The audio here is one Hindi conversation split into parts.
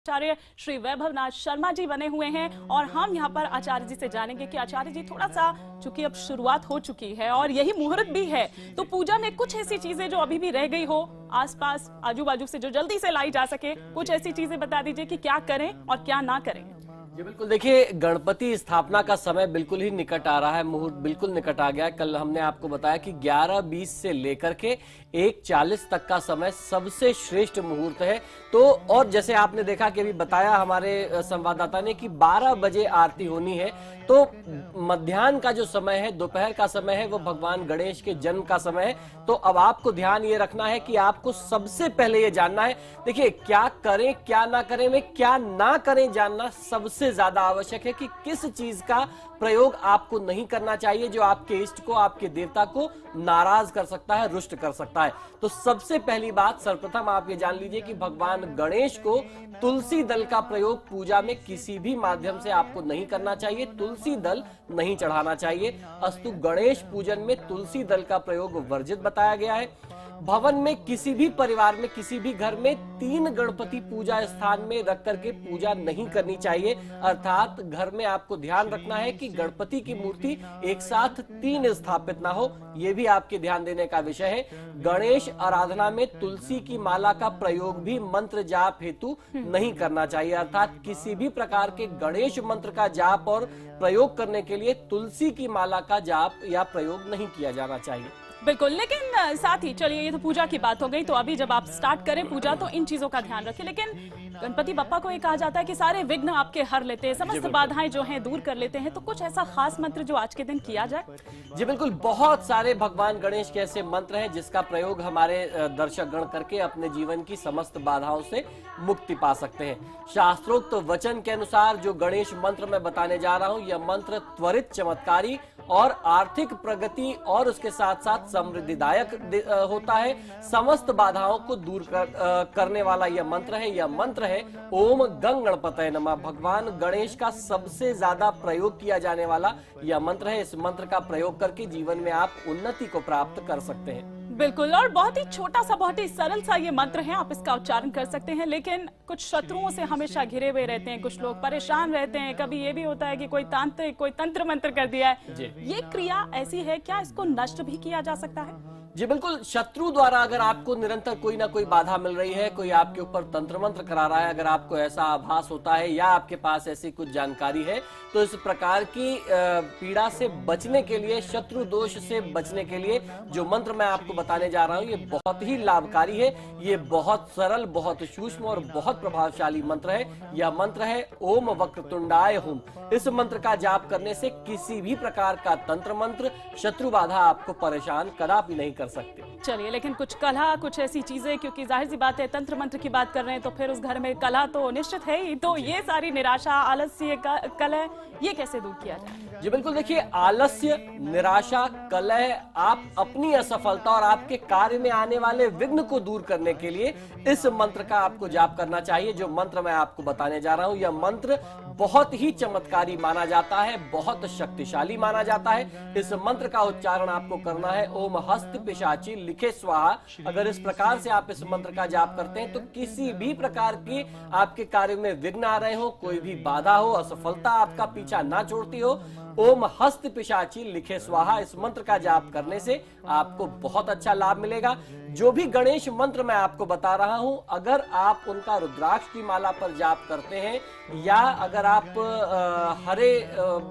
आचार्य श्री वैभव नाथ शर्मा जी बने हुए हैं और हम यहाँ पर आचार्य जी से जानेंगे कि आचार्य जी थोड़ा सा, चूंकि अब शुरुआत हो चुकी है और यही मुहूर्त भी है, तो पूजा में कुछ ऐसी चीजें जो अभी भी रह गई हो आसपास आजू बाजू से, जो जल्दी से लाई जा सके, कुछ ऐसी चीजें बता दीजिए कि क्या करें और क्या ना करें। जी बिल्कुल, देखिए गणपति स्थापना का समय बिल्कुल ही निकट आ रहा है, मुहूर्त बिल्कुल निकट आ गया है। कल हमने आपको बताया कि 11:20 से लेकर के 1:40 तक का समय सबसे श्रेष्ठ मुहूर्त है। तो और जैसे आपने देखा कि अभी बताया हमारे संवाददाता ने कि 12 बजे आरती होनी है, तो मध्याह्न का जो समय है, दोपहर का समय है, वो भगवान गणेश के जन्म का समय है। तो अब आपको ध्यान ये रखना है कि आपको सबसे पहले ये जानना है, देखिए क्या करें क्या ना करें में क्या ना करें जानना सबसे ज्यादा आवश्यक है कि किस चीज का प्रयोग आपको नहीं करना चाहिए जो आपके इष्ट को, आपके देवता को नाराज कर सकता है, रुष्ट कर सकता है। तो सबसे पहली बात, सर्वप्रथम आप ये जान लीजिए कि भगवान गणेश को तुलसी दल का प्रयोग पूजा में किसी भी माध्यम से आपको नहीं करना चाहिए, तुलसी दल नहीं चढ़ाना चाहिए। अस्तु गणेश पूजन में तुलसी दल का प्रयोग वर्जित बताया गया है। भवन में किसी भी परिवार में, किसी भी घर में 3 गणपति पूजा स्थान में रख करके पूजा नहीं करनी चाहिए। अर्थात घर में आपको ध्यान रखना है कि गणपति की मूर्ति एक साथ 3 स्थापित ना हो, यह भी आपके ध्यान देने का विषय है। गणेश आराधना में तुलसी की माला का प्रयोग भी मंत्र जाप हेतु नहीं करना चाहिए। अर्थात किसी भी प्रकार के गणेश मंत्र का जाप और प्रयोग करने के लिए तुलसी की माला का जाप या प्रयोग नहीं किया जाना चाहिए। बिल्कुल, लेकिन साथ ही चलिए, ये तो पूजा की बात हो गई, तो अभी जब आप स्टार्ट करें पूजा तो इन चीजों का ध्यान रखें। लेकिन गणपति बप्पा को ये कहा जाता है कि सारे विघ्न आपके हर लेते हैं, समस्त बाधाएं जो हैं दूर कर लेते हैं, तो कुछ ऐसा खास मंत्र जो आज के दिन किया जाए? जी बिल्कुल, बहुत सारे भगवान गणेश के ऐसे मंत्र हैं जिसका प्रयोग हमारे दर्शक गण करके अपने जीवन की समस्त बाधाओं से मुक्ति पा सकते हैं। शास्त्रोक्त वचन के अनुसार जो गणेश मंत्र मैं बताने जा रहा हूं, यह मंत्र त्वरित, चमत्कारी और आर्थिक प्रगति और उसके साथ साथ समृद्धिदायक होता है। समस्त बाधाओं को दूर करने वाला यह मंत्र है। यह मंत्र है ओम गंग गणपतये नमः। भगवान गणेश का सबसे ज्यादा प्रयोग किया जाने वाला यह मंत्र है। इस मंत्र का प्रयोग करके जीवन में आप उन्नति को प्राप्त कर सकते हैं। बिल्कुल, और बहुत ही छोटा सा, बहुत ही सरल सा ये मंत्र है, आप इसका उच्चारण कर सकते हैं। लेकिन कुछ शत्रुओं से हमेशा घिरे हुए रहते हैं, कुछ लोग परेशान रहते हैं, कभी ये भी होता है कि कोई तांत्रिक, कोई तंत्र मंत्र कर दिया है, ये क्रिया ऐसी है, क्या इसको नष्ट भी किया जा सकता है? जी बिल्कुल, शत्रु द्वारा अगर आपको निरंतर कोई ना कोई बाधा मिल रही है, कोई आपके ऊपर तंत्र मंत्र करा रहा है, अगर आपको ऐसा आभास होता है या आपके पास ऐसी कुछ जानकारी है, तो इस प्रकार की पीड़ा से बचने के लिए, शत्रु दोष से बचने के लिए जो मंत्र मैं आपको बताने जा रहा हूं, ये बहुत ही लाभकारी है। ये बहुत सरल, बहुत सूक्ष्म और बहुत प्रभावशाली मंत्र है। यह मंत्र है ओम वक्रतुंडाय हुम। इस मंत्र का जाप करने से किसी भी प्रकार का तंत्र मंत्र, शत्रु बाधा आपको परेशान कदापि नहीं कर सकते। चलिए, लेकिन कुछ कलह, कुछ ऐसी चीजें, क्योंकि जाहिर सी बात है तंत्र मंत्र की बात कर रहे हैं, तो फिर उस घर में कलह तो निश्चित है ही। तो ये सारी निराशा, आलस्य, कलह, ये कैसे दूर किया जाए? जी बिल्कुल, देखिए आलस्य, निराशा, कलह, आप अपनी असफलता और आपके कार्य में आने वाले विघ्न को दूर करने के लिए इस मंत्र का आपको जाप करना चाहिए। जो मंत्र मैं आपको बताने जा रहा हूं, यह मंत्र बहुत ही चमत्कारी माना जाता है, बहुत शक्तिशाली माना जाता है। इस मंत्र का उच्चारण आपको करना है ओम हस्त पिशाची लिखे स्वाहा। अगर इस प्रकार से आप इस मंत्र का जाप करते हैं तो किसी भी प्रकार की आपके कार्य में विघ्न आ रहे हो, कोई भी बाधा हो, असफलता आपका पीछा ना छोड़ती हो, ओम हस्त पिशाची लिखे स्वाहा, इस मंत्र का जाप करने से आपको बहुत अच्छा लाभ मिलेगा। जो भी गणेश मंत्र मैं आपको बता रहा हूं, अगर आप उनका रुद्राक्ष की माला पर जाप करते हैं या अगर आप हरे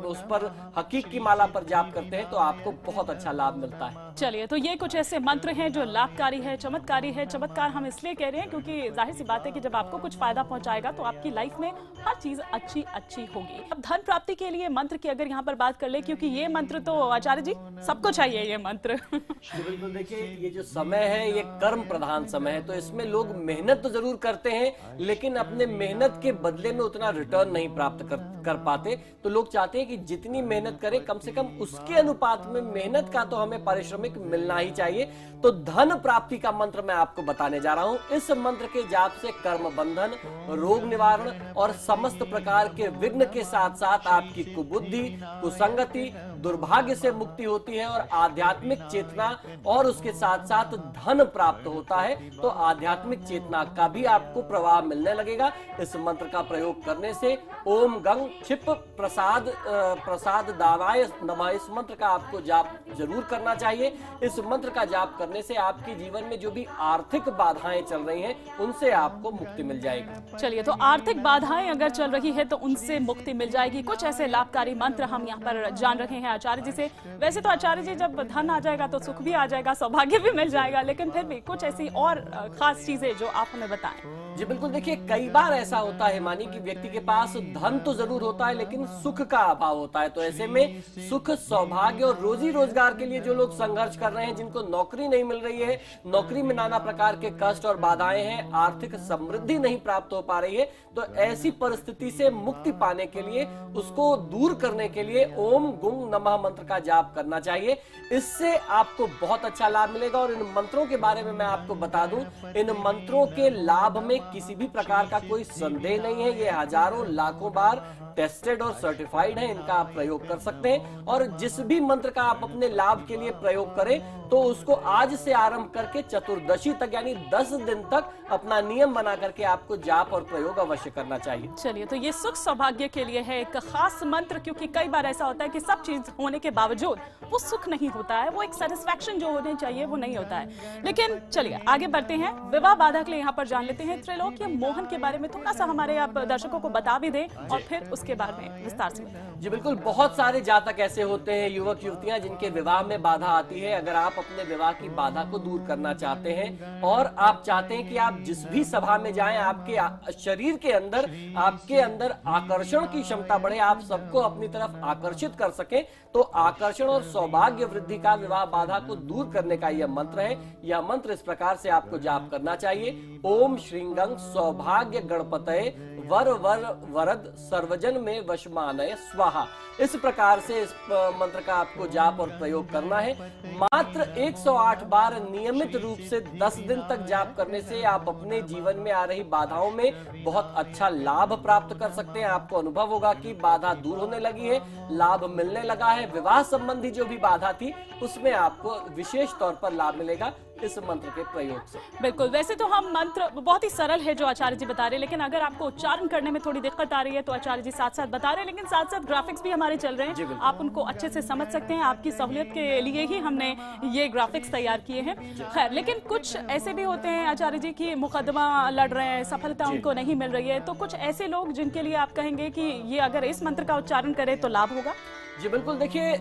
उस पर हकीक की माला पर जाप करते हैं, तो आपको बहुत अच्छा लाभ मिलता है। चलिए, तो ये कुछ ऐसे मंत्र हैं जो लाभकारी है, चमत्कारी है। चमत्कार हम इसलिए कह रहे हैं क्योंकि जाहिर सी बात है कि जब आपको कुछ फायदा पहुंचाएगा तो आपकी लाइफ में हर चीज अच्छी अच्छी होगी। अब धन प्राप्ति के लिए मंत्र की अगर यहाँ पर बात कर ले, क्योंकि ये मंत्र तो आचार्य जी सबको चाहिए ये मंत्र। बिल्कुल, देखिए ये जो समय है ये कर्म प्रधान समय है, तो इसमें लोग मेहनत तो जरूर करते हैं लेकिन अपने मेहनत के बदले में उतना रिटर्न नहीं प्राप्त कर पाते। तो लोग चाहते हैं कि जितनी मेहनत करें कम से कम उसके अनुपात में मेहनत का तो हमें पारिश्रमिक मिलना ही चाहिए। तो धन प्राप्ति का मंत्र मैं आपको बताने जा रहा हूं। इस मंत्र के जाप से कर्म बंधन, रोग निवारण और समस्त प्रकार के विघ्न के साथ साथ आपकी कुबुद्धि, कुसंगति, दुर्भाग्य से मुक्ति होती है और आध्यात्मिक चेतना और उसके साथ साथ धन प्राप्त होता है। तो आध्यात्मिक चेतना का भी आपको प्रवाह मिलने लगेगा इस मंत्र का प्रयोग करने से। ओम गंग क्षिप प्रसाद दानाय नमः, इस मंत्र का आपको जाप जरूर करना चाहिए। इस मंत्र का जाप करने से आपके जीवन में जो भी आर्थिक बाधाएं चल रही हैं उनसे आपको मुक्ति मिल जाएगी। चलिए, तो आर्थिक बाधाएं अगर चल रही है तो उनसे मुक्ति मिल जाएगी। कुछ ऐसे लाभकारी मंत्र हम यहाँ पर जान रहे हैं आचार्य जी से। वैसे तो आचार्य जी, जब धन आ जाएगा तो सुख भी आ जाएगा, सौभाग्य भी मिल जाएगा, लेकिन फिर भी कुछ ऐसी और खास चीजें जो आप हमें बताएं। जी बिल्कुल, देखिए कई बार ऐसा होता है मानी कि व्यक्ति के पास धन तो जरूर होता है लेकिन सुख का अभाव होता है। तो ऐसे में सुख, सौभाग्य और रोजी रोजगार के लिए जो लोग संघर्ष कर रहे हैं, जिनको नौकरी नहीं मिल रही है, नौकरी में नाना प्रकार के कष्ट और बाधाएं हैं, आर्थिक समृद्धि नहीं प्राप्त हो पा रही है, तो ऐसी परिस्थिति से मुक्ति पाने के लिए, उसको दूर करने के लिए ओम गुंग नमः मंत्र का जाप करना चाहिए। इससे आपको बहुत अच्छा लाभ मिलेगा। और इन मंत्रों के बारे में मैं आपको बता दूं, इन मंत्रों के लाभ में किसी भी प्रकार का कोई संदेह नहीं है। ये हजारों लाखों बार टेस्टेड और सर्टिफाइड है, इनका आप प्रयोग कर सकते हैं। और जिस भी मंत्र का आप अपने लाभ के लिए प्रयोग करें तो उसको आज से आरंभ करके चतुर्दशी तक यानी 10 दिन तक अपना नियम बना करके आपको जाप और प्रयोग अवश्य करना चाहिए। चलिए, तो ये सुख सौभाग्य के लिए है एक खास मंत्र, क्योंकि कई बार ऐसा होता है कि सब चीज होने के बावजूद वो सुख नहीं होता है, वो एक सेटिस्फैक्शन जो होनी चाहिए वो नहीं होता है। लेकिन चलिए आगे बढ़ते हैं, विवाह बाधा के लिए यहाँ पर जान लेते हैं। त्रैलोक्य मोहन के बारे में थोड़ा सा हमारे आप दर्शकों को बता भी दें और फिर उसके बारे में विस्तार से बताएं। जी बिल्कुल, बहुत सारे जातक ऐसे होते हैं, युवक युवतियां, जिनके विवाह में बाधा आती है। अगर आप अपने विवाह की बाधा को दूर करना चाहते हैं और आप चाहते हैं कि आप जिस भी सभा में जाएं आपके शरीर के अंदर, आपके अंदर आकर्षण की क्षमता बढ़े, आप सबको अपनी तरफ आकर्षित कर सकें, तो आकर्षण और सौभाग्य वृद्धि का, विवाह बाधा को दूर करने का यह मंत्र है। यह मंत्र इस प्रकार से आपको जाप करना चाहिए। ओम श्रींगं सौभाग्य गणपतये वर वर वरद सर्वजन में वशमानय स्वाहा। इस प्रकार से इस मंत्र का आपको जाप और प्रयोग करना है। मात्र 108 बार नियमित रूप से 10 दिन तक जाप करने से आप अपने जीवन में आ रही बाधाओं में बहुत अच्छा लाभ प्राप्त कर सकते हैं। आपको अनुभव होगा कि बाधा दूर होने लगी है, लाभ मिलने लगा है। विवाह संबंधी जो भी बाधा थी उसमें आपको विशेष तौर पर लाभ मिलेगा इस मंत्र के प्रयोग से। बिल्कुल, वैसे तो हम मंत्र बहुत ही सरल है जो आचार्य जी बता रहे हैं, लेकिन अगर आपको उच्चारण करने में थोड़ी दिक्कत आ रही है तो आचार्य जी साथ साथ बता रहे हैं, लेकिन साथ साथ ग्राफिक्स भी हमारे चल रहे हैं, आप उनको अच्छे से समझ सकते हैं। आपकी सहूलियत के लिए ही हमने ये ग्राफिक्स तैयार किए हैं। खैर, लेकिन कुछ ऐसे भी होते हैं आचार्य जी की मुकदमा लड़ रहे हैं, सफलता उनको नहीं मिल रही है, तो कुछ ऐसे लोग जिनके लिए आप कहेंगे कि ये अगर इस मंत्र का उच्चारण करें तो लाभ होगा? जी बिल्कुल, देखिए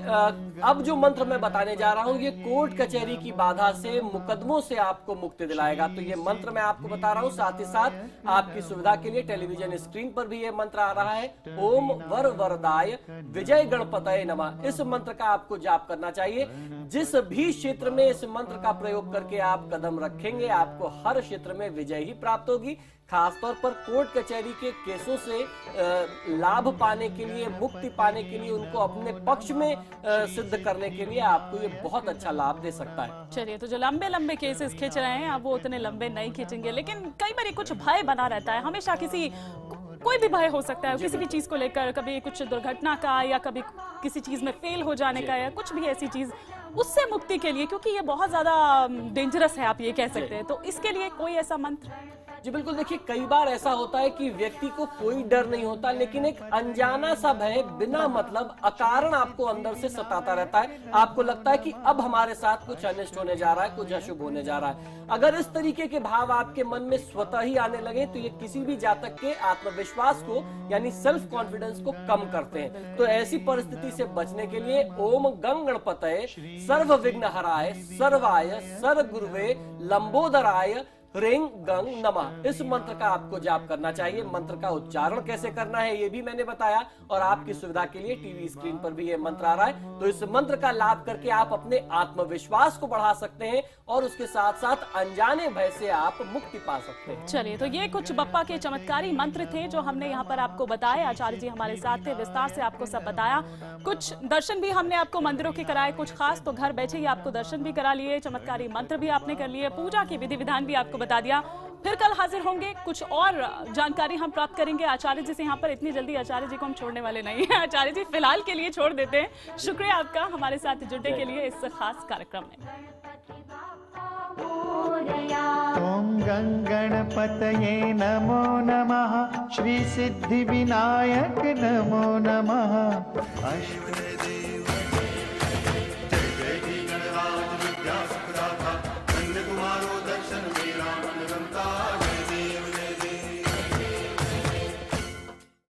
अब जो मंत्र मैं बताने जा रहा हूँ ये कोर्ट कचहरी की बाधा से, मुकदमों से आपको मुक्ति दिलाएगा। तो ये मंत्र मैं आपको बता रहा हूँ, साथ ही साथ आपकी सुविधा के लिए टेलीविजन स्क्रीन पर भी ये मंत्र आ रहा है। ओम वर वरदाय विजय गणपतये नमः, इस मंत्र का आपको जाप करना चाहिए। जिस भी क्षेत्र में इस मंत्र का प्रयोग करके आप कदम रखेंगे आपको हर क्षेत्र में विजय ही प्राप्त होगी। खासतौर पर कोर्ट कचहरी के केसों से लाभ पाने के लिए, मुक्ति पाने के लिए, उनको अपने पक्ष में सिद्ध करने के लिए आपको ये बहुत अच्छा लाभ दे सकता है। चलिए, तो जो लंबे लंबे केसेस खींच रहे हैं अब वो उतने लंबे नहीं खींचेंगे, लेकिन कई बार कुछ भय बना रहता है, हमेशा कोई भी भय हो सकता है किसी भी चीज को लेकर, कभी कुछ दुर्घटना का या कभी किसी चीज में फेल हो जाने का या कुछ भी ऐसी चीज, उससे मुक्ति के लिए, क्योंकि ये बहुत ज्यादा डेंजरस है आप ये कह सकते हैं, तो इसके लिए कोई ऐसा मंत्र? जी बिल्कुल, देखिए कई बार ऐसा होता है कि व्यक्ति को कोई डर नहीं होता लेकिन एक अनजाना सा भय बिना मतलब अकारण आपको अंदर से सताता रहता है। आपको लगता है कि अब हमारे साथ कुछ अनिष्ट होने जा रहा है, कुछ अशुभ होने जा रहा है। अगर इस तरीके के भाव आपके मन में स्वतः ही आने लगे तो ये किसी भी जातक के आत्मविश्वास को यानी सेल्फ कॉन्फिडेंस को कम करते हैं। तो ऐसी परिस्थिति से बचने के लिए ओम गंग गणपतये सर्व विघ्न हराय सर्वाय सर गुरुवे लंबोदराय ह्रीं गंग नमः, इस मंत्र का आपको जाप करना चाहिए। मंत्र का उच्चारण कैसे करना है ये भी मैंने बताया और आपकी सुविधा के लिए टीवी स्क्रीन पर भी ये मंत्र आ रहा है। तो इस मंत्र का लाभ करके आप अपने आत्मविश्वास को बढ़ा सकते हैं और उसके साथ साथ अनजाने भय से आप मुक्ति पा सकते हैं। चलिए, तो ये कुछ बप्पा के चमत्कारी मंत्र थे जो हमने यहाँ पर आपको बताए। आचार्य जी हमारे साथ थे, विस्तार से आपको सब बताया। कुछ दर्शन भी हमने आपको मंदिरों के कराए, कुछ खास तो घर बैठे ही आपको दर्शन भी करा लिए, चमत्कारी मंत्र भी आपने कर लिए, पूजा की विधि विधान भी आपको बता दिया। फिर कल हाजिर होंगे, कुछ और जानकारी हम प्राप्त करेंगे आचार्य जी से। यहाँ पर इतनी जल्दी आचार्य जी को हम छोड़ने वाले नहीं हैं। आचार्य जी फिलहाल के लिए छोड़ देते हैं। शुक्रिया आपका हमारे साथ जुड़ने के लिए इस खास कार्यक्रम में। ओम गणपतये नमो नमः, श्री सिद्धि विनायक नमो नमः।